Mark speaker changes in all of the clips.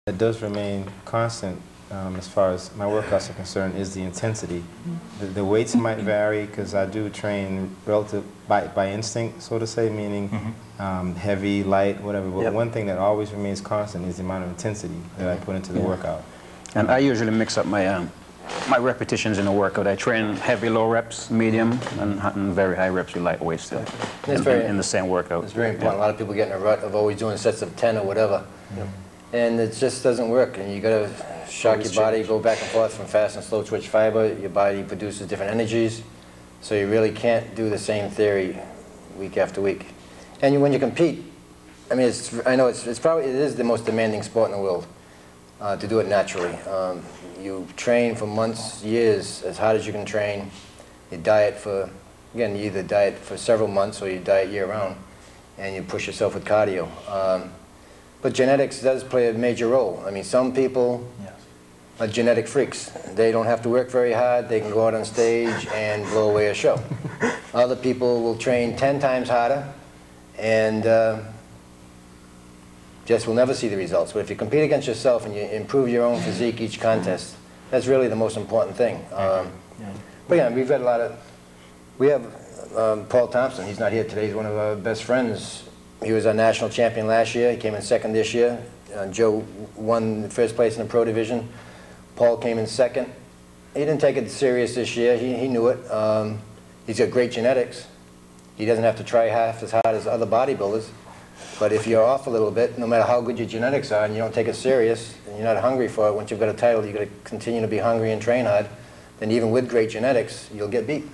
Speaker 1: It does remain constant as far as my workouts are concerned is the intensity. The weights might vary because I do train relative by instinct, so to say, meaning heavy, light, whatever. But one thing that always remains constant is the amount of intensity that I put into the workout.
Speaker 2: And I usually mix up my my repetitions in a workout. I train heavy low reps, medium, and very high reps with light weights still in the same workout.
Speaker 3: It's very important. A lot of people get in a rut of always doing sets of 10 or whatever. And it just doesn't work, and you got to shock your body, go back and forth from fast and slow twitch fiber. Your body produces different energies, so you really can't do the same theory week after week. And when you compete, I mean, I know it is the most demanding sport in the world to do it naturally. You train for months, years, as hard as you can train. You diet for, again, you either diet for several months or you diet year-round, and you push yourself with cardio. But genetics does play a major role. I mean, some people are genetic freaks. They don't have to work very hard. They can go out on stage and blow away a show. Other people will train 10 times harder and just will never see the results. But if you compete against yourself and you improve your own physique each contest, that's really the most important thing. But yeah, we've had a lot of, we have Paul Thompson. He's not here today. He's one of our best friends. He was our national champion last year. He came in second this year. Joe won first place in the pro division. Paul came in second. He didn't take it serious this year. He knew it. He's got great genetics. He doesn't have to try half as hard as other bodybuilders. But if you're off a little bit, no matter how good your genetics are, and you don't take it serious, and you're not hungry for it, once you've got a title, you've got to continue to be hungry and train hard, then even with great genetics, you'll get beat.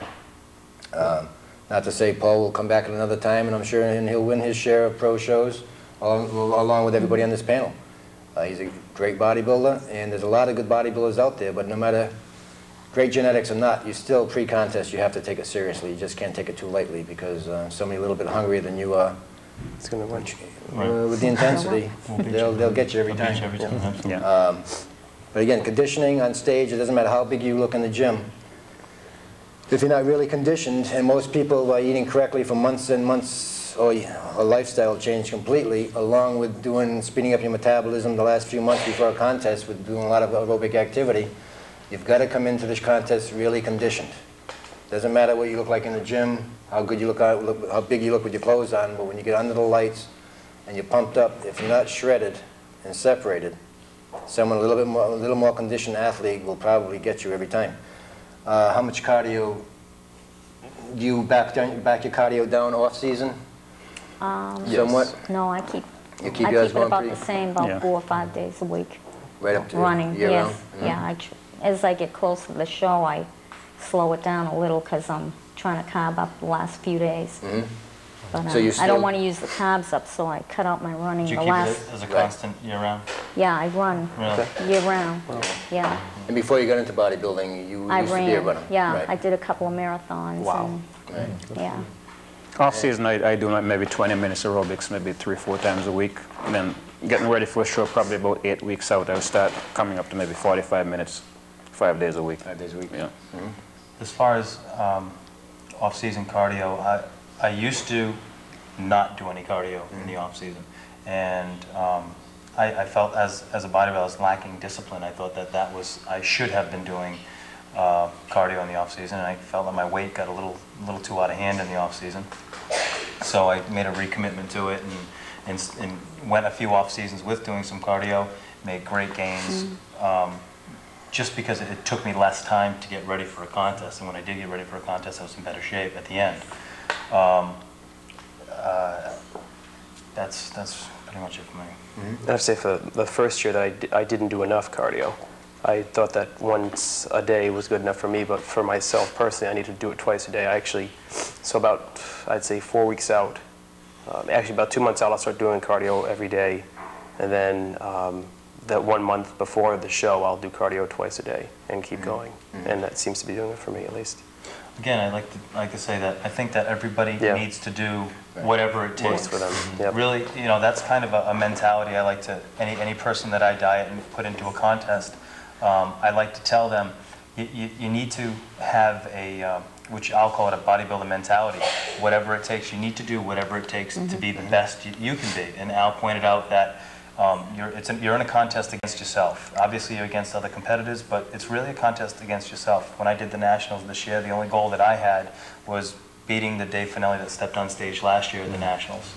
Speaker 3: Not to say Paul will come back at another time, and I'm sure he'll win his share of pro shows, along with everybody on this panel. He's a great bodybuilder, and there's a lot of good bodybuilders out there, but no matter great genetics or not, you still, pre-contest, you have to take it seriously. You just can't take it too lightly, because somebody a little bit hungrier than you are, it's going to win. With the intensity, they'll get you every time. But again, conditioning on stage, it doesn't matter how big you look in the gym. If you're not really conditioned, and most people are eating correctly for months and months, or a lifestyle change completely, along with speeding up your metabolism the last few months before a contest with doing a lot of aerobic activity, you've got to come into this contest really conditioned. Doesn't matter what you look like in the gym, how good you look, how big you look with your clothes on, but when you get under the lights and you're pumped up, if you're not shredded and separated, someone a little more conditioned athlete will probably get you every time. How much cardio, do you back your cardio down off season? Somewhat?
Speaker 4: No, I keep
Speaker 3: it
Speaker 4: about the same, about 4 or 5 days a week.
Speaker 3: Right up to
Speaker 4: running,
Speaker 3: year round?
Speaker 4: Yeah, as I get close to the show, I slow it down a little because I'm trying to carb up the last few days. But
Speaker 3: So
Speaker 4: I don't want to use the carbs up, so I cut out my running.
Speaker 5: Do you keep it as a constant year-round?
Speaker 4: Yeah, I run year-round. Yeah.
Speaker 3: And before you got into bodybuilding, you used to be a runner?
Speaker 4: Yeah,
Speaker 3: right.
Speaker 4: I did a couple of marathons.
Speaker 3: Wow.
Speaker 4: And, yeah.
Speaker 2: Off season, I do like maybe 20 minutes aerobics, maybe 3 or 4 times a week. And then getting ready for a show, probably about 8 weeks out, I'll start coming up to maybe 45 minutes, 5 days a week.
Speaker 3: 5 days a week.
Speaker 2: Yeah.
Speaker 5: As far as off-season cardio, I used to not do any cardio in the off-season, and I felt as a bodybuilder I was lacking discipline. I thought that I should have been doing cardio in the off-season, and I felt that my weight got a little too out of hand in the off-season. So I made a recommitment to it and went a few off-seasons with doing some cardio, made great gains. Just because it took me less time to get ready for a contest, and when I did get ready for a contest, I was in better shape at the end. That's pretty much it for me.
Speaker 6: I'd say for the first year that I didn't do enough cardio. I thought that once a day was good enough for me, but for myself personally, I needed to do it twice a day. So about, I'd say 4 weeks out, actually about 2 months out, I'll start doing cardio every day, and then that 1 month before the show, I'll do cardio twice a day and keep going, and that seems to be doing it for me at least.
Speaker 5: Again, I like to say that I think that everybody needs to do whatever it takes
Speaker 6: for them. Yep.
Speaker 5: Really, that's kind of a mentality I like to, any person that I diet and put into a contest, I like to tell them, you need to have a, which I'll call it a bodybuilder mentality. Whatever it takes, you need to do whatever it takes to be the best you can be. And Al pointed out that you're in a contest against yourself. Obviously, you're against other competitors, but it's really a contest against yourself. When I did the Nationals this year, the only goal that I had was beating the Dave Finelli that stepped on stage last year at the Nationals.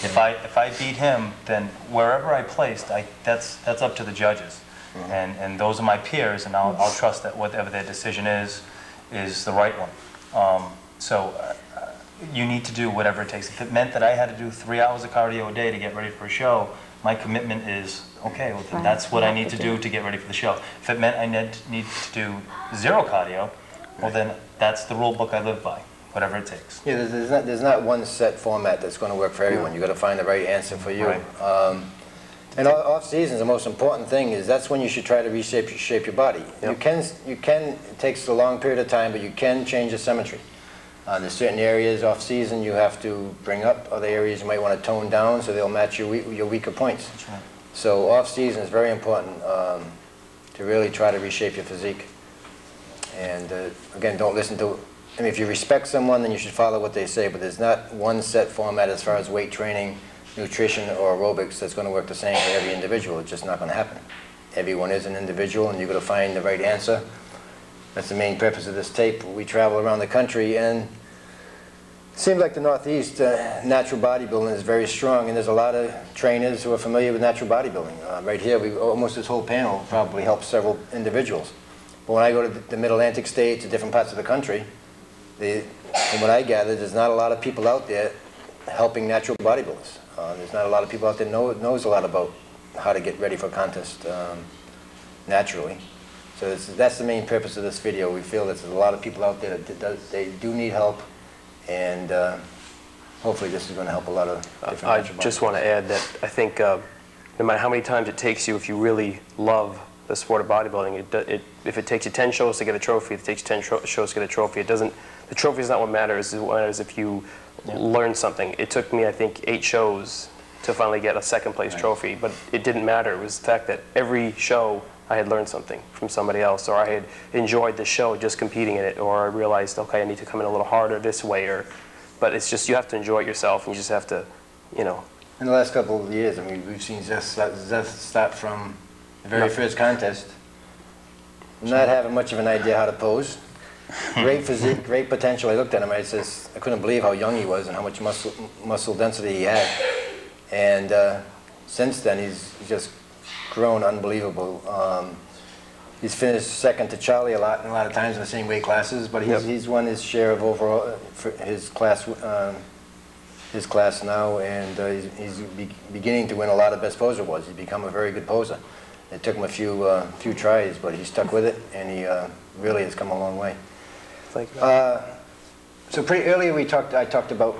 Speaker 5: If I beat him, then wherever I placed, that's up to the judges. And those are my peers, and I'll trust that whatever their decision is the right one. You need to do whatever it takes. If it meant that I had to do 3 hours of cardio a day to get ready for a show, my commitment is, okay, well, then that's what I need to do to get ready for the show. If it meant I need to do 0 cardio, well, then that's the rule book I live by, whatever it takes.
Speaker 3: Yeah, there's not one set format that's going to work for everyone. You've got to find the right answer for you.
Speaker 5: Right.
Speaker 3: And off season, the most important thing is that's when you should try to reshape your body.
Speaker 6: Yep.
Speaker 3: It takes a long period of time, but you can change the symmetry. There's certain areas off season you have to bring up, other areas you might want to tone down so they'll match your weaker points.
Speaker 5: That's right.
Speaker 3: So off season is very important to really try to reshape your physique. And again, don't listen to, I mean, if you respect someone, then you should follow what they say, but there's not one set format as far as weight training, nutrition, or aerobics that's going to work the same for every individual. It's just not going to happen. Everyone is an individual, and you've got to find the right answer. That's the main purpose of this tape. We travel around the country, and it seems like the Northeast natural bodybuilding is very strong, and there's a lot of trainers who are familiar with natural bodybuilding. Right here, almost this whole panel probably helps several individuals. But when I go to the Mid-Atlantic states, to different parts of the country, from what I gather, there's not a lot of people out there helping natural bodybuilders. There's not a lot of people out there knows a lot about how to get ready for a contest naturally. So that's the main purpose of this video. We feel that there's a lot of people out there that they do need help, and hopefully this is going to help a lot of different
Speaker 6: I just want to add that I think no matter how many times it takes you, if you really love the sport of bodybuilding, if it takes you 10 shows to get a trophy, if it takes you 10 shows to get a trophy, the trophy is not what matters. What matters if you learn something. It took me, I think, 8 shows to finally get a second place trophy, but it didn't matter. It was the fact that every show I had learned something from somebody else, or I had enjoyed the show just competing in it, or I realized, okay, I need to come in a little harder this way, but it's just, you have to enjoy it yourself, and you just have to, you know.
Speaker 3: In the last couple of years, I mean, we've seen Zeth start from the very first contest, not having much of an idea how to pose. Great physique, great potential. I looked at him, I couldn't believe how young he was and how much muscle density he had. And since then, he's just grown unbelievable. He's finished second to Charlie a lot of times in the same weight classes, but he's won his share of overall for his class now, and he's beginning to win a lot of best poser awards. He's become a very good poser. It took him a few tries, but he stuck with it, and he really has come a long way.
Speaker 6: Thank you.
Speaker 3: So pretty earlier I talked about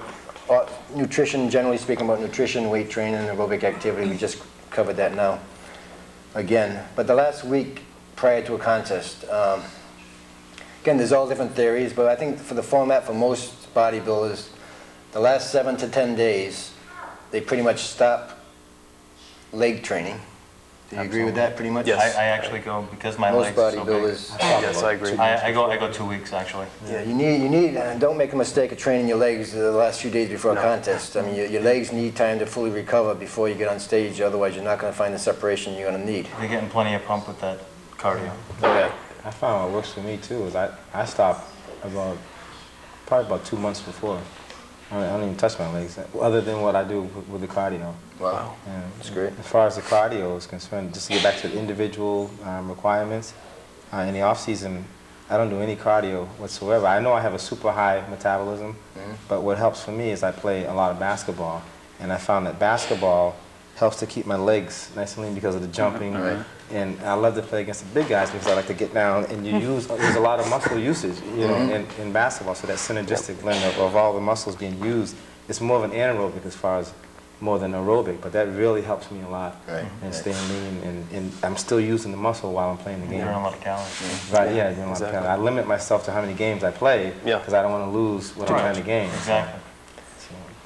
Speaker 3: nutrition, generally speaking, about nutrition, weight training, aerobic activity. We just covered that now again. But the last week prior to a contest, again, there's all different theories, but I think for the format for most bodybuilders, the last 7 to 10 days, they pretty much stop leg training. Do you agree with that pretty much?
Speaker 6: Yes.
Speaker 5: I actually go, because my
Speaker 3: Most
Speaker 5: legs are so big.
Speaker 3: bodybuilders.
Speaker 6: Yes, I agree.
Speaker 5: I go 2 weeks actually.
Speaker 3: Yeah, you need. Don't make a mistake of training your legs the last few days before a contest. I mean, your legs need time to fully recover before you get on stage. Otherwise, you're not going to find the separation you're going to need.
Speaker 5: You're getting plenty of pump with that cardio.
Speaker 3: Okay.
Speaker 1: I found what works for me too is I stopped probably about 2 months before. I don't even touch my legs, other than what I do with the cardio.
Speaker 3: Wow.
Speaker 1: Yeah.
Speaker 3: That's great.
Speaker 1: As far as the cardio is concerned, just to get back to the individual requirements, in the off season, I don't do any cardio whatsoever. I know I have a super high metabolism, but what helps for me is I play a lot of basketball, and I found that basketball helps to keep my legs nice and lean because of the jumping. And I love to play against the big guys because I like to get down, and there's a lot of muscle usage, you know, in basketball. So that synergistic blend of all the muscles being used, it's more of an anaerobic as far as more than aerobic, but that really helps me a lot in staying lean, and I'm still using the muscle while I'm playing the game.
Speaker 5: You burn a lot of calories.
Speaker 1: Right, yeah, I burn a lot of calories. I limit myself to how many games I play because I don't want to lose what I'm trying to gain.
Speaker 5: Exactly.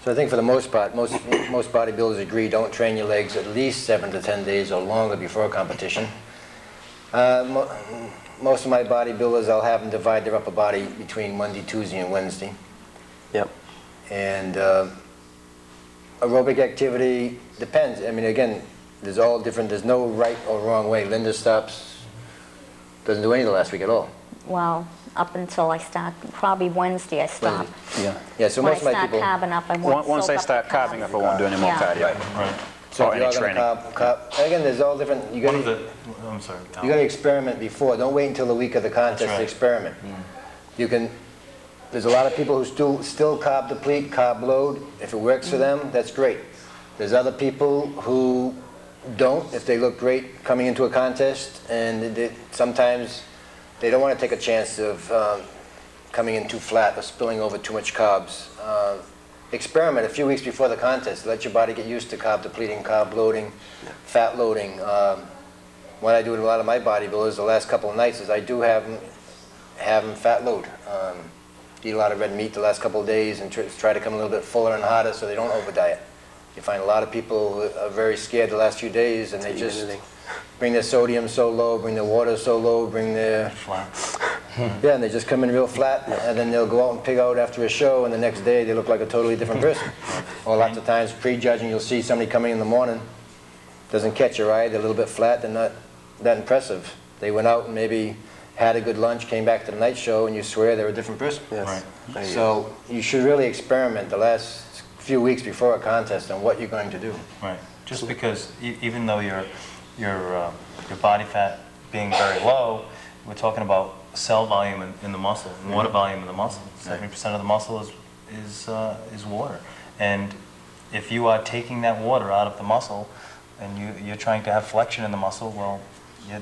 Speaker 3: So I think for the most part, most bodybuilders agree, don't train your legs at least 7 to 10 days or longer before a competition. Most of my bodybuilders, I'll have them divide their upper body between Monday, Tuesday, and Wednesday.
Speaker 6: Yep.
Speaker 3: And aerobic activity depends. I mean, again, there's all different, there's no right or wrong way. Linda doesn't do any the last week at all.
Speaker 4: Well, up until I start, probably Wednesday I stop.
Speaker 2: Yeah.
Speaker 3: Yeah, so
Speaker 4: When
Speaker 3: most
Speaker 4: I
Speaker 3: of my
Speaker 4: start
Speaker 3: people...
Speaker 4: carving up, I won't
Speaker 2: Once
Speaker 4: soak
Speaker 2: I
Speaker 4: up
Speaker 2: start
Speaker 4: the
Speaker 2: carving
Speaker 4: carbs.
Speaker 2: up, I won't do any more
Speaker 4: Yeah.
Speaker 2: cardio.
Speaker 5: Right.
Speaker 3: So
Speaker 2: Or
Speaker 3: if you're
Speaker 2: any
Speaker 3: gonna
Speaker 2: training.
Speaker 3: again, there's all different,
Speaker 5: I'm sorry.
Speaker 3: you gotta experiment before. Don't wait until the week of the contest
Speaker 5: That's
Speaker 3: to
Speaker 5: right.
Speaker 3: experiment. You can, there's a lot of people who still carb deplete, carb load. If it works for them, that's great. There's other people who don't, if they look great coming into a contest, and sometimes they don't want to take a chance of coming in too flat or spilling over too much carbs. Experiment a few weeks before the contest. Let your body get used to carb depleting, carb loading, fat loading. What I do with a lot of my bodybuilders the last couple of nights is I do have them fat load. Eat a lot of red meat the last couple of days and try to come a little bit fuller and hotter so they don't over diet. You find a lot of people are very scared the last few days and they just bring their sodium so low, bring their water so low, bring their...
Speaker 5: Flat.
Speaker 3: Yeah, and they just come in real flat, and then they'll go out and pig out after a show, and the next day they look like a totally different person. Or lots of times, prejudging, you'll see somebody coming in the morning, doesn't catch your eye, they're a little bit flat, they're not that impressive. They went out and maybe had a good lunch, came back to the night show, and you swear they're a different person.
Speaker 6: Yes.
Speaker 5: Right.
Speaker 3: So you should really experiment the last few weeks before a contest on what you're going to do.
Speaker 5: Right. Just because even though your body fat being very low, we're talking about cell volume in the muscle, and water volume in the muscle. 70% of the muscle is water, and if you are taking that water out of the muscle, and you're trying to have flexion in the muscle, well,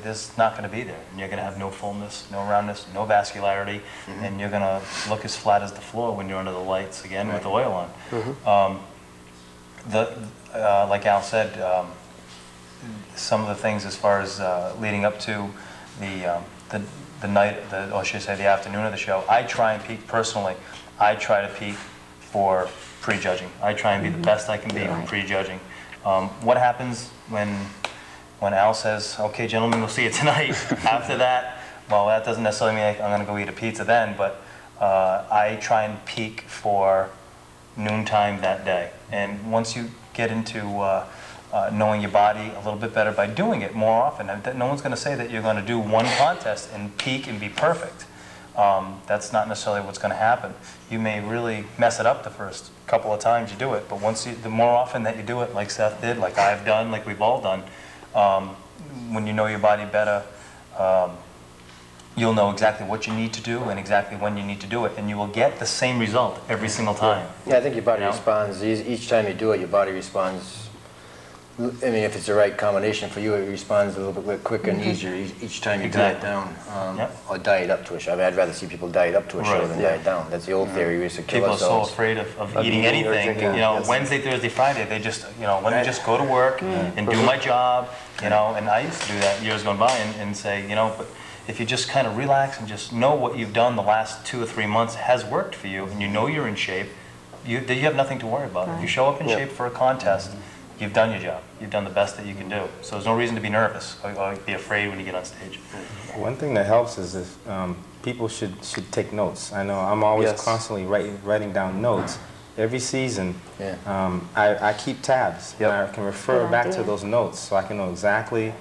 Speaker 5: there's not going to be there, and you're going to have no fullness, no roundness, no vascularity, and you're going to look as flat as the floor when you're under the lights again with the oil on. Like Al said, some of the things as far as leading up to the night, or should I say the afternoon of the show, I try and peak personally. I try to peak for prejudging. I try and be the best I can be when prejudging. What happens when Al says, "Okay, gentlemen, we'll see you tonight." After that, well, that doesn't necessarily mean I'm going to go eat a pizza then, but I try and peak for noontime that day. And once you get into knowing your body a little bit better by doing it more often, and no one's going to say that you're going to do one contest and peak and be perfect. That's not necessarily what's going to happen. You may really mess it up the first couple of times you do it, but the more often that you do it, like Seth did, like I've done, like we've all done, when you know your body better, you'll know exactly what you need to do and exactly when you need to do it, and you will get the same result every single time.
Speaker 3: Yeah, I think your body responds, each time you do it, your body responds. I mean, if it's the right combination for you, it responds a little bit quicker and easier each time you diet down, or diet up to a show. I mean, I'd rather see people diet up to a show than diet down. That's the old theory, we used to kill
Speaker 5: People
Speaker 3: ourselves.
Speaker 5: are so afraid of eating anything. You know, Wednesday, Thursday, Friday, they just, let me just go to work and do my job, and I used to do that years gone by and say, but if you just kind of relax and just know what you've done the last 2 or 3 months has worked for you, and you know you're in shape, you have nothing to worry about. If you show up in shape for a contest, you've done your job. You've done the best that you can do. So there's no reason to be nervous or be afraid when you get on stage.
Speaker 1: One thing that helps is if people should take notes. I know I'm always constantly writing down notes. Every season, I keep tabs, and I can refer back to those notes so I can know exactly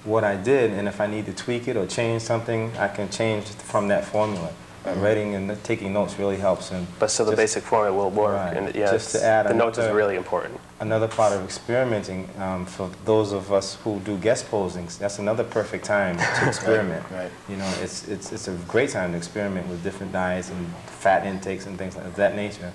Speaker 1: what I did, and if I need to tweak it or change something, I can change from that formula. Writing and taking notes really helps.
Speaker 6: But still, the basic formula will work.
Speaker 1: Right.
Speaker 6: And
Speaker 1: Just to add
Speaker 6: the notes is really important.
Speaker 1: Another part of experimenting, for those of us who do guest posings, that's another perfect time to experiment.
Speaker 3: Right.
Speaker 1: It's a great time to experiment with different diets and fat intakes and things of that nature.